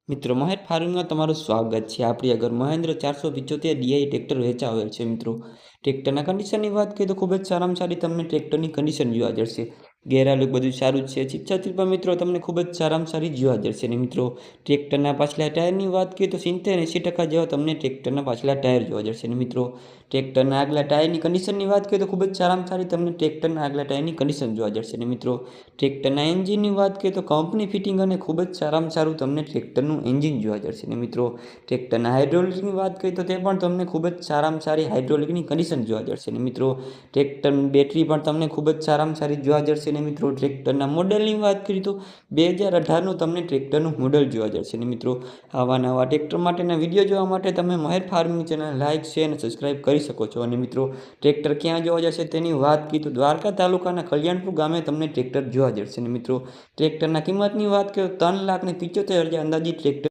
મિત્રો મહેર ફાર્મિંગમાં તમારું સ્વાગત છે। આપણી આગળ મહેન્દ્ર 475 ડીઆઈ ટ્રેક્ટર વેચા આવેલ છે। મિત્રો ટ્રેક્ટરના કન્ડિશનની વાત કરીએ તો ખૂબ જ સારામાં સારી તમને ટ્રેક્ટરની કન્ડિશન જોવા જશે। ગેરાલુક બધું સારું જ છે। છિછાથી પણ મિત્રો તમને ખૂબ જ સારામાં સારી જોવા જશે। અને મિત્રો ટ્રેક્ટરના પાછલા ટાયરની વાત કરીએ તો 70-80% જેવા તમને ટ્રેક્ટરના પાછલા ટાયર જોવા જશે। અને મિત્રો ટ્રેક્ટરના આગલા ટાયરની કન્ડિશનની વાત કરીએ તો ખૂબ જ સારામાં સારી તમને ટ્રેક્ટરના આગલા ટાયરની કન્ડિશન જોવા જશે। અને મિત્રો ટ્રેક્ટરના એન્જિનની વાત કરીએ તો કંપની ફિટિંગ અને ખૂબ જ સારામાં સારું તમને ટ્રેક્ટરનું એન્જિન જોવા જશે। અને મિત્રો ટ્રેક્ટરના હાઇડ્રોલિકની વાત કરીએ તો તે પણ તમને ખૂબ જ સારામાં સારી હાઇડ્રોલિકની કન્ડિશન જોવા જશે। અને મિત્રો ટ્રેક્ટરની બેટરી પણ તમને ખૂબ જ સારામાં સારી જોવા જશે। અને મિત્રો ટ્રેક્ટરના મોડલની વાત કરીએ તો 2018નું તમને ટ્રેક્ટરનું મોડલ જોવા જશે। અને મિત્રો આવા નવા ટ્રેક્ટર માટેના વિડીયો જોવા માટે તમે મહેર ફાર્મિંગ ચેનલ લાઇક શેર અને સબસ્ક્રાઇબ કરી શકો છો। અને મિત્રો ટ્રેક્ટર ક્યાં જોવા જશે તેની વાત કરીએ તો દ્વારકા તાલુકાના કલ્યાણપુર ગામે તમને ટ્રેક્ટર જોવા જશે। અને મિત્રો ટ્રેક્ટરના કિંમતની વાત કરીએ તો 3,75,000 અંદાજિત ટ્રેક્ટર